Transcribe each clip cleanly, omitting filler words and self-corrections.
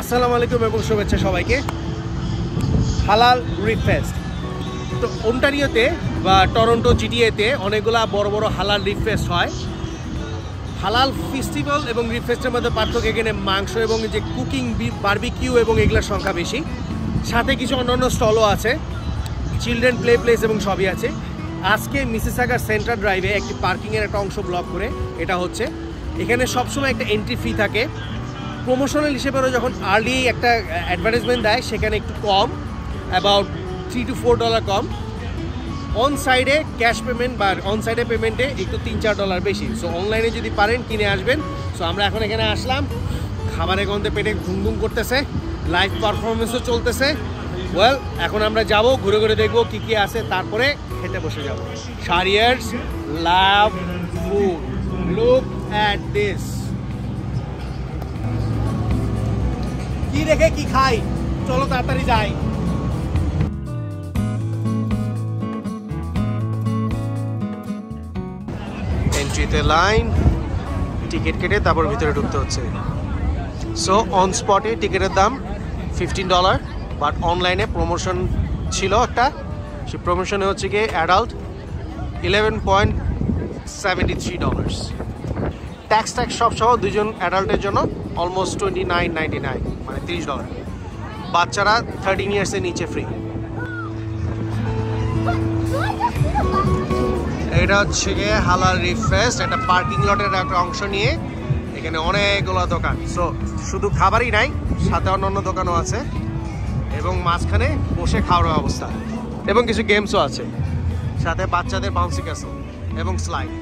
আসসালামু আলাইকুম এবং শুভেচ্ছা সবাইকে। হালাল রিফ ফেস্ট তো অন্টারিওতে বা টরন্টো জিটিএতে অনেকগুলা বড় বড় হালাল রিফ ফেস্ট হয়। হালাল ফেস্টিভ্যাল এবং রিফ ফেস্টের মধ্যে পার্থক্য এখানে মাংস এবং যে কুকিং বারবিকিউ এবং এগুলোর সংখ্যা বেশি, সাথে কিছু অন্যান্য স্টলও আছে, চিলড্রেন প্লেস এবং সবই আছে। আজকে মিসিসাগার সেন্ট্রাল ড্রাইভে একটি পার্কিংয়ের একটা অংশ ব্লক করে এটা হচ্ছে। এখানে সবসময় একটা এন্ট্রি ফি থাকে। প্রমোশনাল হিসেবেও যখন আর্লি একটা অ্যাডভার্টাইজমেন্ট দেয় সেখানে একটু কম, অ্যাবাউট $3 to $4 কম। অন সাইডে ক্যাশ পেমেন্ট বা অন সাইডে পেমেন্টে একটু $3-4 বেশি। সো অনলাইনে যদি পারেন কিনে আসবেন। সো আমরা এখন এখানে আসলাম, খাবারের গন্ধে পেটে ঘুম করতেছে, লাইভ পারফরমেন্সও চলতেছে। ওয়েল, এখন আমরা যাব, ঘুরে ঘুরে দেখবো কী কী আছে, তারপরে খেতে বসে যাব। শারিয়ার্স লাভ ফুড, লুক অ্যাট দিস। কি রেখে কি খাই, চলো তাড়াতাড়ি যাই। এন্ট্রিতে লাইন, টিকিট কেটে তারপর ভিতরে ঢুকতে হচ্ছে। সো অন স্পটে টিকিটের দাম $15, বাট অনলাইনে প্রমোশন ছিল একটা, সেই প্রমোশনে হচ্ছে গিয়ে অ্যাডাল্ট $11.73। ট্যাক্স সব সহ দুজন অ্যাডাল্টের জন্য অলমোস্ট $29.99, মানে $30। বাচ্চারা 13 ইয়ার্সের নিচে ফ্রি। এটা হচ্ছে গিয়ে হালাল রিফ ফেস্ট, একটা পার্কিং লটের একটা অংশ নিয়ে এখানে অনেকগুলো দোকান। সো শুধু খাবারই নাই, সাথে অন্যান্য দোকানও আছে এবং মাঝখানে বসে খাওয়ার ব্যবস্থা এবং কিছু গেমসও আছে, সাথে বাচ্চাদের বাউন্সি ক্যাসেল এবং স্লাইড।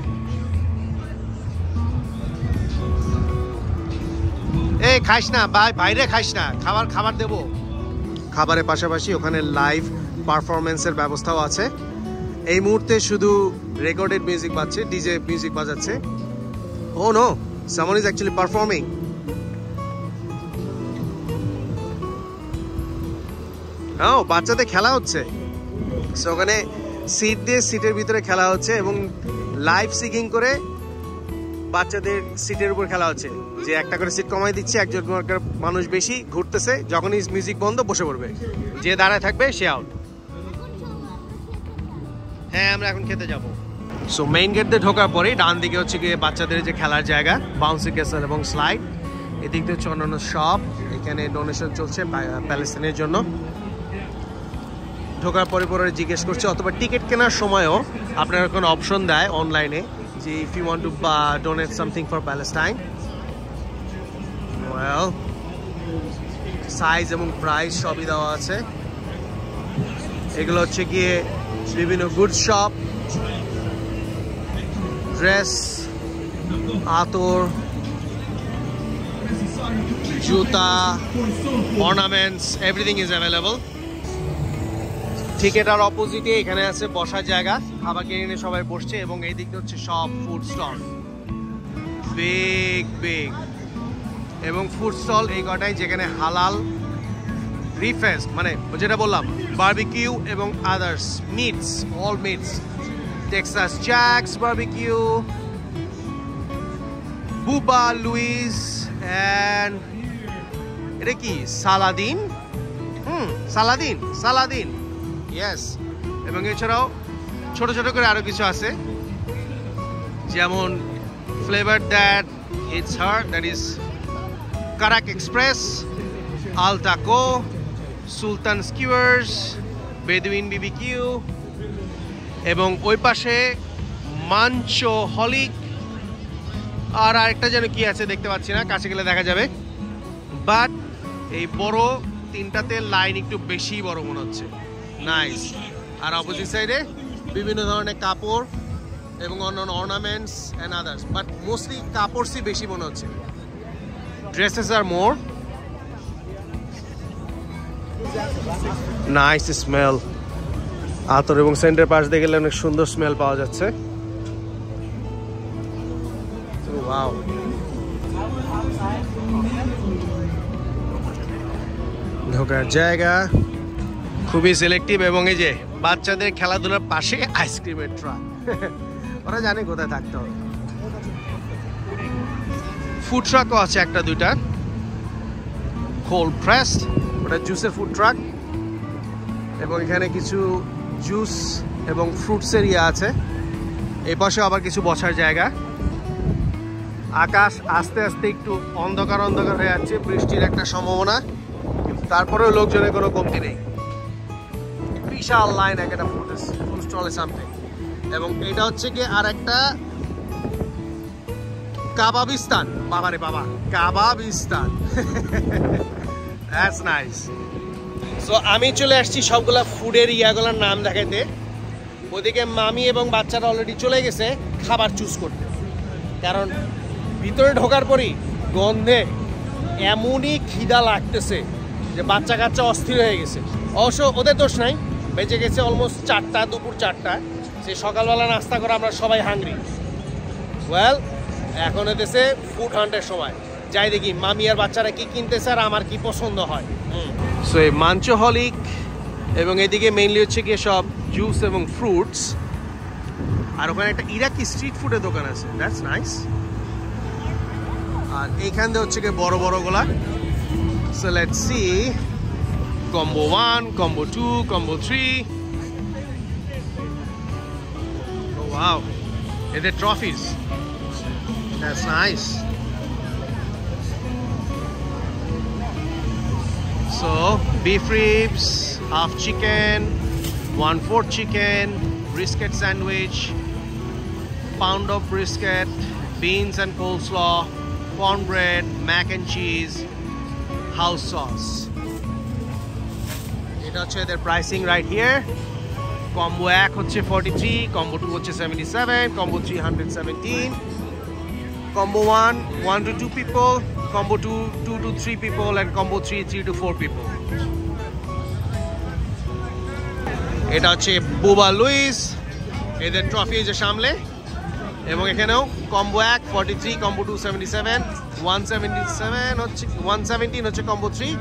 এই খাইস না ভাই, বাইরে খাইস না, খাবার দেবো। খাবারের পাশাপাশি ওখানে লাইভ পারফরমেন্সের ব্যবস্থাও আছে। এই মুহূর্তে শুধু রেকর্ডেড মিউজিক বাজছে, ডিজে মিউজিক বাজাচ্ছে। Oh no, someone is actually performing. হ্যাঁ, বাচ্চাদের খেলা হচ্ছে। সো ওখানে সিট দিয়ে সিটের ভিতরে খেলা হচ্ছে এবং লাইভ সিকিং করে বাচ্চাদের সিটের উপর খেলা হচ্ছে, যে একটা করে সিট কমাই দিচ্ছে, একজন মানুষ বেশি ঘুরতেছে, যখনই মিউজিক বন্ধ বসে পড়বে, যে দাঁড়ায় থাকবে সে আউট। হ্যাঁ, আমরা এখন খেতে যাব। সো মেইন গেট দিয়ে ঢোকার পরেই ডান দিকে হচ্ছে গিয়ে বাচ্চাদের যে খেলার জায়গা, বাউন্সি ক্যাসেল এবং স্লাইড। এদিক দিয়ে হচ্ছে অন্যান্য শপ, এখানে ডোনেশন চলছে প্যালেস্টাইনের জন্য। ঢোকার পরে পরে জিজ্ঞেস করছে, অথবা টিকিট কেনার সময়ও আপনার কোনো অপশন দেয় অনলাইনে যে if you want to donate something for Palestine. Well, size এবং প্রাইস সবই দেওয়া আছে। এগুলো হচ্ছে গিয়ে বিভিন্ন গুড শপ, ড্রেস, আতর, জুতা, অর্নামেন্টস, এভরিথিং ইজ অ্যাভেলেবল। ঠিক এটার অপোজিটে এখানে আছে বসার জায়গা, খাবার কিনে সবাই বসছে এবং এই দিকটা হচ্ছে সব ফুড স্টল, বিগ এবং ফুড স্টল এই কটাই, যেখানে হালাল রিফ ফেস্ট, মানে যেটা বললাম বারবিকিউ এবং others meats, all meats, Texas Jack's barbecue, Bubba Lewis, and এটা কি সালাদিন, সালাদিন ইয়েস। এবং এছাড়াও ছোট ছোট করে আরো কিছু আছে, যেমন flavour that it's heart, that is Karak express, Al taco, Sultan skewers, Bedouin BBQ, এবং ওই পাশে মানচো হলিক, আর আরেকটা যেন কি আছে দেখতে পাচ্ছি না, কাছে গেলে দেখা যাবে। বাট এই বড় তিনটাতে লাইন একটু বেশি বড় মনে হচ্ছে, নাইস। আর অপোজিট সাইডে বিভিন্ন ধরনের কাপড় এবং অন্যান্য ornaments and others, but mostly কাপড়সই বেশি মনে হচ্ছে, ড্রেসেস আর মোর। নাইস স্মেল, আতর এবং সেন্টের পাশ দিয়ে গেলে অনেক সুন্দর স্মেল পাওয়া যাচ্ছে। ওয়াও, ঢোকার জায়গা খুবই সিলেক্টিভ এবং এই যে বাচ্চাদের খেলাধুলার পাশে আইসক্রিমের ট্রাক, ওরা জানে কোথায় থাকতে হবে। ফুড ট্রাকও আছে একটা দুইটা, কোল্ড প্রেসড, ওটা জুসের ফুড ট্রাক। এবং এখানে কিছু জুস এবং ফ্রুটসের ইয়ে আছে। এই পাশে আবার কিছু বসার জায়গা। আকাশ আস্তে আস্তে একটু অন্ধকার অন্ধকার হয়ে যাচ্ছে, বৃষ্টির একটা সম্ভাবনা, কিন্তু তারপরেও লোকজনের কোনো কমতি নেই। বিশাল লাইন একটা ফুড স্টলের সামনে। এবং এটা হচ্ছে কি আর একটা কাবাবিস্তান। বাবারে বাবা, কাবাবিস্তান। That's nice. সো আমি চলে আসছি সবগুলা ফুডের ইয়াগুলোর নাম দেখাতে। ওদিকে মামি এবং বাচ্চারা অলরেডি চলে গেছে খাবার চুজ করতে, কারণ ভিতরে ঢোকার পরই গন্ধে এমনই খিদা লাগতেছে যে বাচ্চা কাচ্চা অস্থির হয়ে গেছে। অবশ্য ওদের দোষ নাই, বেঁচে গেছে অলমোস্ট 4টা, দুপুর 4টা। সে সকালবেলা নাস্তা করে আমরা সবাই হাংরি। ওয়েল, এখন হতেছে ফুড হান্টের সময়। যাই দেখি মামি আর বাচ্চারা কি কিনতেছে আর আমার কি পছন্দ হয়। সো এই মাঞ্চোহলিক এবং এদিকে মেইনলি হচ্ছে গিয়ে সব জুস এবং ফ্রুটস। আর ওখানে একটা ইরাকি স্ট্রিট ফুডের দোকান আছে, দ্যাটস নাইস। আর এইখান দিয়ে হচ্ছে গিয়ে বড় বড়গুলা। So let's see combo 1, combo 2, combo 3. Oh wow, they're trophies. That's nice. So beef ribs, half chicken, 1/4 chicken, brisket sandwich, pound of brisket, beans and coleslaw, cornbread, mac and cheese, house sauce. এটা হচ্ছে এদের pricing right here. Combo 1 হচ্ছে 43, combo 2 হচ্ছে 77, combo 3 117, combo 1 1 to 2 people, combo 2 2 to 3 people, and combo 3 3 to 4 people. এটা হচ্ছে বুবা Luis, এদের trophy যে সামলে। এবং এখানেও কম্বো 1 43, কম্বো 2 77, 177 হচ্ছে 117 হচ্ছে combo 3,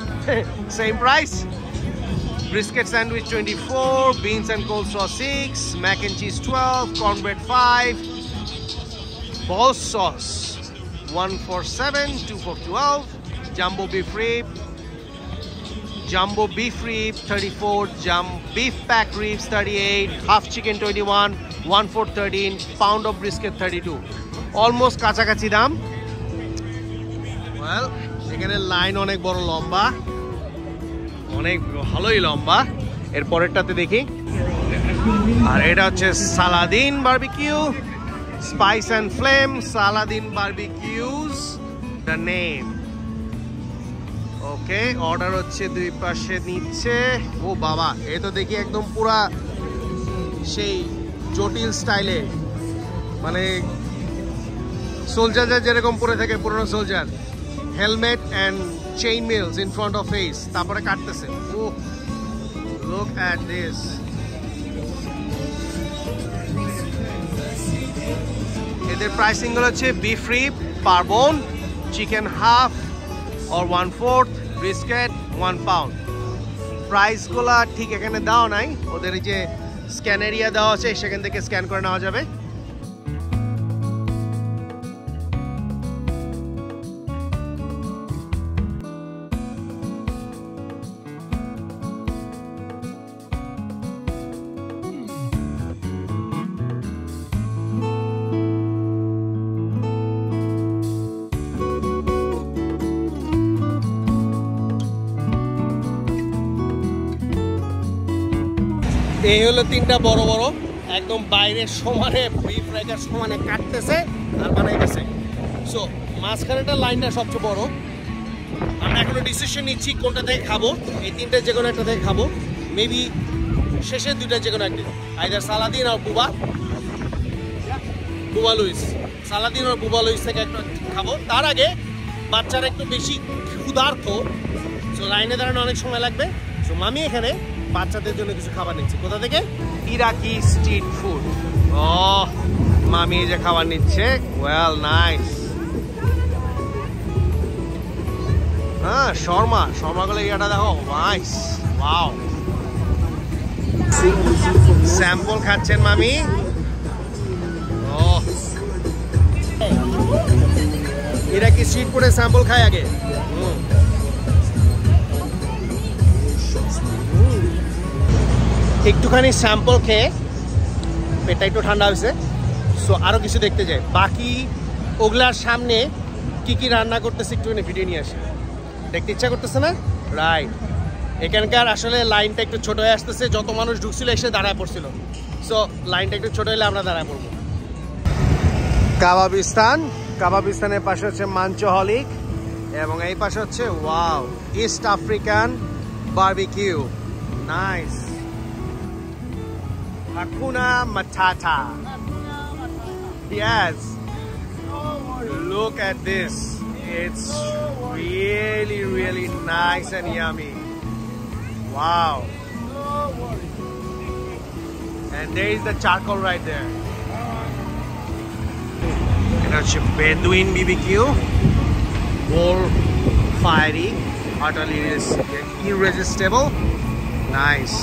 same price. Brisket sandwich 24, beans and coleslaw 6, mac and cheese 12, cornbread 5, ball sauce 1 for 7, 2 for 12, jumbo beef rib 34, beef pack ribs 38, half chicken 21, 1 for 13, pound of brisket 32. Almost কাছাকাছি দাম। Well, এখানে line অনেক বড় লম্বা, অনেক ভালোই লম্বা। এর পরেরটাতে দেখি। আর এটা হচ্ছে Saladin barbecue, spice and flame, Saladin barbecue's the name. Okay, order হচ্ছে, দুই পাশে নিচ্ছে। ও বাবা, এ তো দেখি একদম পুরা সেই জটিল স্টাইলে, মানে সোলজাররা যেরকম পরে থাকে, পুরনো soldier, helmet and chain nails in front of face, তারপরে কাটতেছে। Oh, look at this. এদের প্রাইসিং গুলো হচ্ছে beef rib per bone, chicken half or 1/4, brisket 1 pound. Price গুলা ঠিক এখানে দেওয়া নাই, ওদের এই যে স্ক্যান এরিয়া দেওয়া আছে, সেখান থেকে স্ক্যান করে নেওয়া যাবে। এই হলো 3টা বড় বড়, একদম বাইরের সমানে বিফ রাইকার সমানে কাটতেছে আর বানাইতেছে। সো মাঝখানেটা লাইনটা সবচেয়ে বড়। আমরা এখনো ডিসিশন নিচ্ছি কোনটা থেকে খাবো। এই 3টে যে কোনো একটা থেকে খাবো, মেবি শেষের 2টা যে কোনো একটা, আইদার সালাদিন আর বুবা লুইস। সালাদিন আর বুবা লুইস থেকে একটা খাবো। তার আগে বাচ্চারা একটু বেশি ক্ষুধার্ত, সো লাইনে দাঁড়ানো অনেক সময় লাগবে। সো মামি এখানে বাচ্চাদের জন্য কিছু খাবার নিচ্ছে। কোথা থেকে? ইরাকি স্ট্রিট ফুড। ও, মামি এই যে খাবার নিচ্ছে। Well, nice. হ্যাঁ, শর্মাগুলো ইয়াটা দেখো, নাইস, ওয়াও। স্যাম্পল খাচ্ছেন মামি। ও, ইরাকি স্ট্রিট ফুডে স্যাম্পল খায় আগে। একটুখানি স্যাম্পল খেয়ে পেটটা একটু ঠান্ডা হয়েছে, সো আরও কিছু দেখতে যাই। বাকি ওগুলার সামনে কি কি রান্না করতেছে একটুখানি ভিডিও নিয়ে আসি। দেখতে ইচ্ছা করতেছে না? রাইট, এখানকার আসলে লাইনটা একটু ছোট হয়ে আসতেছে, যত মানুষ ঢুকছিল এসে দাঁড়ায় পড়ছিল, সো লাইনটা একটু ছোট হলে আমরা দাঁড়ায় পড়বো। কাবাবিস্তানের পাশে হচ্ছে মাঞ্চোহলিক, এবং এই পাশে হচ্ছে wow East African barbecue, nice. Hakuna matata, yes, look at this, it's really nice and yummy, wow. And there is the charcoal right there. It is Bedouin BBQ, more fiery, utterly irresistible, nice.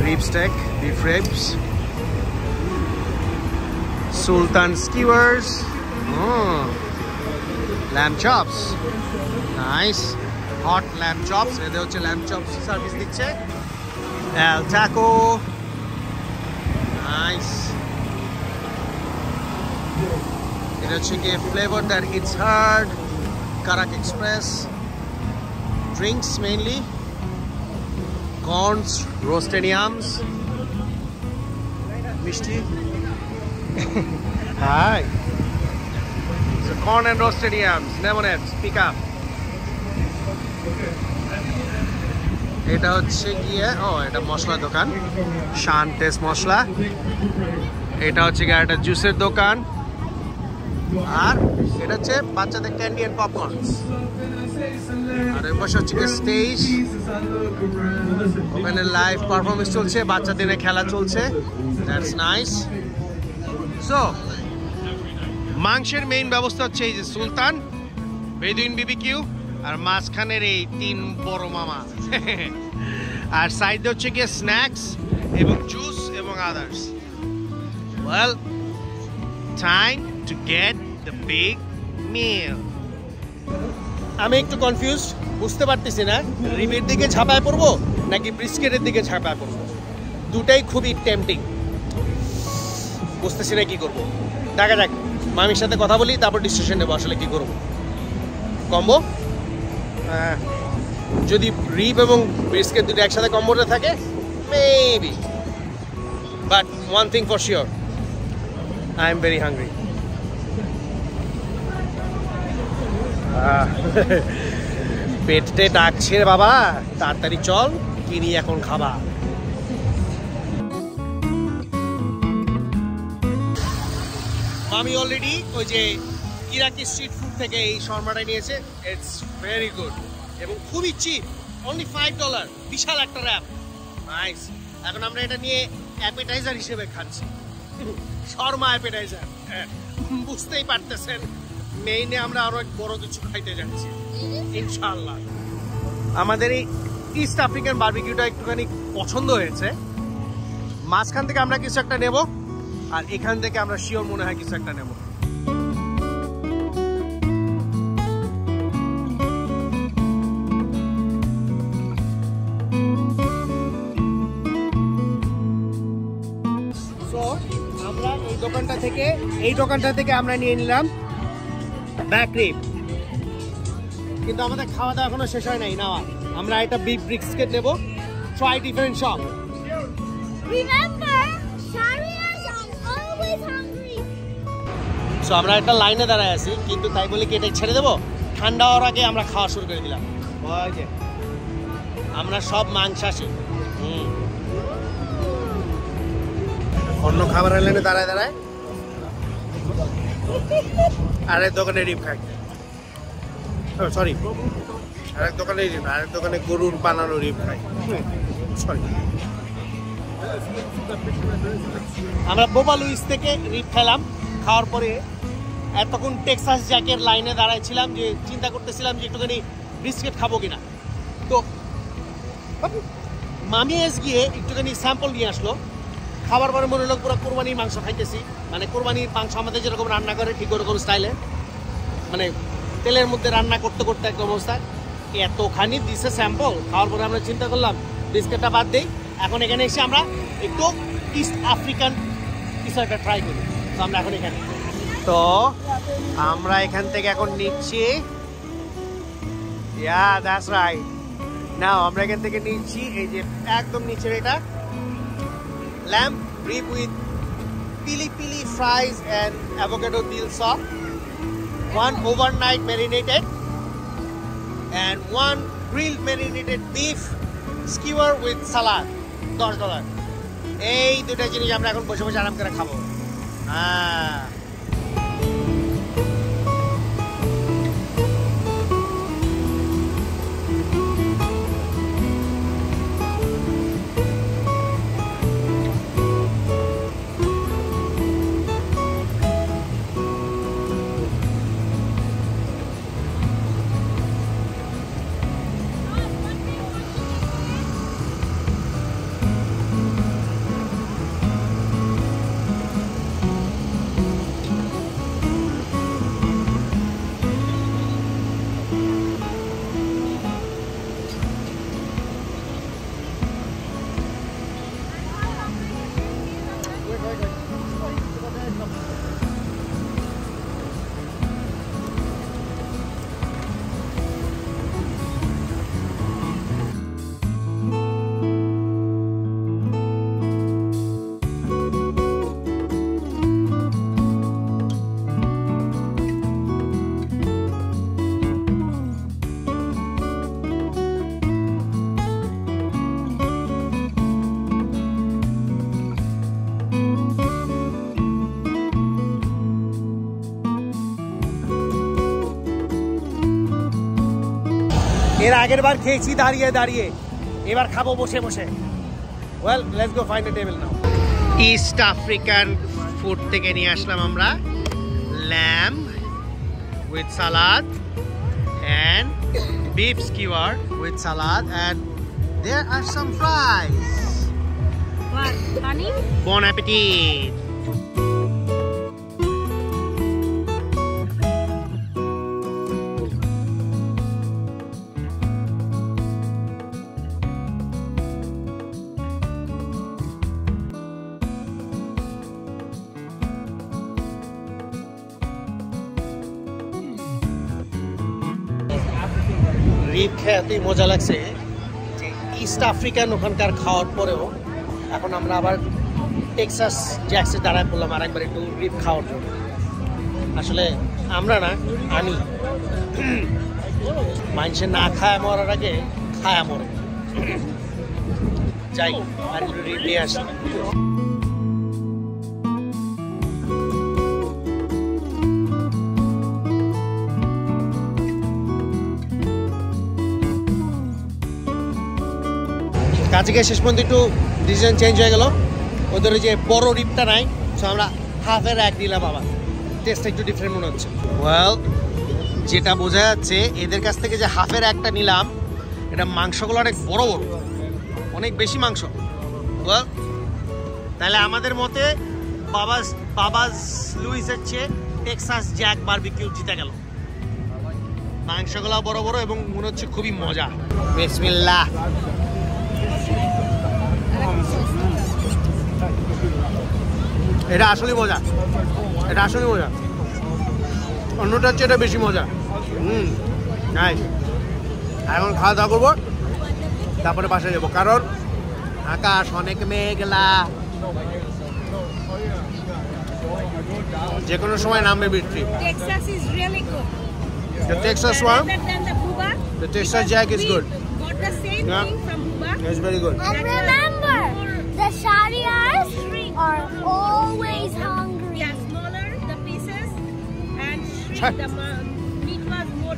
Rib steak, beef ribs, Sultan skewers, lamb chops, nice. Hot lamb chops, এদের হচ্ছে lamb chops service দিচ্ছে। El taco, nice. এটা হচ্ছে কি flavor that it's hard, Karak Express, drinks mainly, corns, roasted yams, mishti. Hi. So corn and roasted yams, lemonades, pick up. এটা হচ্ছে গিয়ে এটা মশলা দোকান, শান্তেস মশলা। এটা হচ্ছে গিয়ে একটা জুসের দোকান, আর এটা হচ্ছে বাচ্চাদের ক্যান্ডি এন্ড পপকর্নস। আর এই পাশে হচ্ছে স্টেজ, ওখানে লাইভ পারফরমেন্স চলছে, বাচ্চাদের খেলা চলছে, দ্যাটস নাইস। সো মাংসের মেইন ব্যবস্থা হচ্ছে এই যে সুলতান, বেদুইন বিবিকিউ, আর মাঝখানের এই তিন বড় মামা। আর সাইডে হচ্ছে গিয়ে স্ন্যাক্স এবং জুস এবং others. Well, time to get the big meal. আমি একটু কনফিউজ, বুঝতে পারতেছি না রিবের দিকে ঝাঁপায় পড়বো নাকি ব্রিস্কেটের দিকে ঝাঁপায় পড়বো। দুটাই খুবই টেম্পটিং, বুঝতেছি না কি করবো। দেখা যাক, মামির সাথে কথা বলি, তারপর ডিসিশন নেবো আসলে কি করবো। কম্বো, যদি রিব এবং ব্রিস্কেট দুটো একসাথে কম্বোতে থাকে maybe, but one thing for sure, I am very hungry. পেটে ডাকছে বাবা, তাড়াতাড়ি চল কিনি এখন খাবা। মামি অলরেডি ওই যে ইরাকি স্ট্রিট ফুড থেকে এই শর্মাটা নিয়েছে, ইটস ভেরি গুড এবং খুবই চিপ, অনলি $5, বিশাল একটা র্যাপ, নাইস। এখন আমরা এটা নিয়ে অ্যাপেটাইজার হিসেবে খাচ্ছি, শর্মা অ্যাপেটাইজার। বুঝতেই পারতেছেন মেইনে আমরা আরো বড় কিছু খাইতে যাচ্ছি ইনশাআল্লাহ। আমাদের এই ইস্ট আফ্রিকান বারবিকিউটা একটুখানি পছন্দ হয়েছে। মাঝখান থেকে আমরা কিছু একটা নেব, আর এখান থেকে আমরা শিওর মনে হয় কিছু একটা নেব। আমরা এই দোকানটা থেকে আমরা নিয়ে নিলাম ব্যাক রিব, কিন্তু আমাদের খাওয়া দাওয়া এখনো শেষ হয় নাই নেওয়া। আমরা এটা বিফ ব্রিস্কেট নেব, ট্রাই ডিফারেন্ট শপ। সো আমরা একটা লাইনে দাঁড়ায় আছি, কিন্তু তাই বলে কি এটা ছেড়ে দেবো? ঠান্ডা হওয়ার আগে আমরা খাওয়া শুরু করে দিলাম। ওই যে আমরা সব মাংসাশী। অন্য খাবারের লাইনে দাঁড়ায় দাঁড়ায় আরেক দোকানে রিব খাই, সরি আরেক দোকানে রিব, আরেক দোকানে গরুর বানানো রিব খাই, সরি। আমরা বোবা লুইস থেকে রিব খেলাম, খাওয়ার পরে এতক্ষণ টেক্সাস জ্যাকের লাইনে দাঁড়াইছিলাম, যে চিন্তা করতেছিলাম যে একটুখানি বিস্কিট খাবো কিনা। তো মামি এস গিয়ে একটুখানি স্যাম্পল নিয়ে আসলো, খাবার পরে মনে হলো পুরো কোরবানির মাংস খাইতেছি, মানে কোরবানির মাংস আমাদের যেরকম রান্না করে ঠিক ওরকম স্টাইলে, মানে তেলের মধ্যে রান্না করতে করতে একদম অবস্থা। এতখানি দিছে স্যাম্পল, খাওয়ার পরে আমরা চিন্তা করলাম বিস্কিটটা বাদ দেই, এখন এখানে এসে আমরা একটু ইস্ট আফ্রিকান কিছু একটা ট্রাই করি। তো আমরা এখন এখানে, তো আমরা এখান থেকে এখন নিচ্ছি, yeah that's right, নাও আমরা এখান থেকে নিচ্ছি এই যে একদম নিচের এটা lamb rib with pili pili fries and avocado dill sauce, one overnight marinated and one grilled marinated beef skewer with salad, $10। এই দুটো জিনিস আমরা এখন বসে বসে আরাম করে খাবো। এর আগের বার খেয়েছি দাঁড়িয়ে দাঁড়িয়ে, এবার খাবো বসে বসে। Well let's go find a table now. East African food থেকে নিয়ে আসলাম আমরা lamb with salad and beef skewer with salad, and there are some fries. What, honey? Bon appetit. Rib খেতে মজা লাগছে, যে ইস্ট আফ্রিকান ওখানকার খাওয়ার পরেও এখন আমরা আবার টেক্সাস জ্যাক্সে দাঁড়ায় পড়লাম আর একবার একটু রিব খাওয়ার জন্য। আসলে আমরা না, আমি মানুষে না খায় মরার আগে খায়া মরে, যাই আর একটু রিব নিয়ে আসি। কাছে গিয়ে শেষ পর্যন্ত একটু ডিসিশন চেঞ্জ হয়ে গেল, ওদের যে বড় রিপটা নাই, সো আমরা হাফের এক নিলাম। বাবা টেস্টটা একটু ডিফারেন্ট মনে হচ্ছে। ওয়েল যেটা বোঝা যাচ্ছে এদের কাছ থেকে যে হাফের একটা নিলাম, এটা মাংসগুলো অনেক বড় বড়, অনেক বেশি মাংস। ওয়েল তাহলে আমাদের মতে বাবাস লুইসের চেয়ে টেক্সাস জ্যাক বারবিকিউ জিতে গেল। মাংসগুলো বড় বড় এবং মনে হচ্ছে খুবই মজা। বিসমিল্লাহ। এটা আসলে মজা, এটা আসলে মজা, অন্যটা হচ্ছে এটা বেশি মজা। নাইস। এখন খাওয়া দাওয়া করবো, তারপরে বাসায় যাবো, কারণ আকাশ অনেক মেঘলা, যে কোনো সময় নামবে বৃষ্টি। Texas is really good. The Texas one, Better than the Cuba. the Texas Jack is good. Got the same Yeah. thing from Cuba. It's very good. And remember, the Sharias are always hungry. Yeah, smaller the pieces and Sure. the meat was more.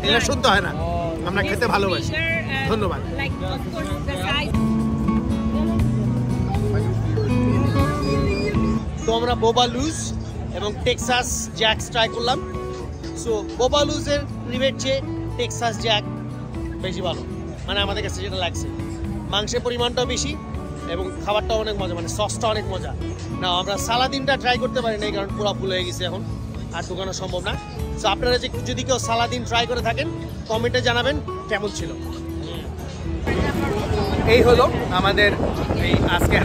এটা শুনতে হয় না, আমরা খেতে ভালোবাসি। ধন্যবাদ। Like of course the size. তো আমরা বোবা লুজ এবং টেক্সাস জ্যাক ট্রাই করলাম। সো বোবা লুজের রিবের চেয়ে টেক্সাস জ্যাক বেশি ভালো, মানে আমাদের কাছে যেটা লাগছে। মাংসের পরিমাণটাও বেশি এবং খাবারটাও অনেক মজা, মানে সসটা অনেক মজা। না আমরা সালাদিনটা ট্রাই করতে পারি না, কারণ পুরো ফুল হয়ে গেছে এখন, আর ঢুকানো সম্ভব না। সো আপনারা যদি কেউ সালাদিন ট্রাই করে থাকেন কমেন্টে জানাবেন কেমন ছিল। এই হলো আমাদের এই আজকের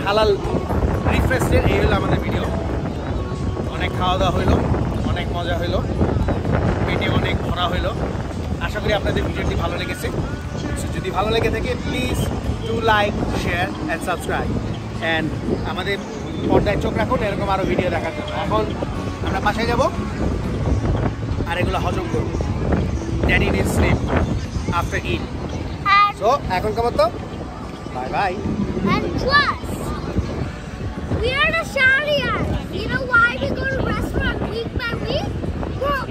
হালাল বিফ ফেস্টের এই হলো আমাদের ভিডিও। অনেক খাওয়া দাওয়া হইলো, অনেক মজা হইলো, পেটে অনেক ভরা হইলো। আশা করি আপনাদের ভিডিওটি ভালো লেগেছে। যদি ভালো লেগে থাকে please do like, share and subscribe. And আমাদের পর্দায় চোখ রাখুন এরকম আরও ভিডিও দেখার জন্য। এখন আমরা বাসায় যাব আর এগুলো হজম করব। Daddy need slip after it. So এখনকার মতো bye bye. And plus, we are the Sharias. You know why we go to restaurant week by week? We're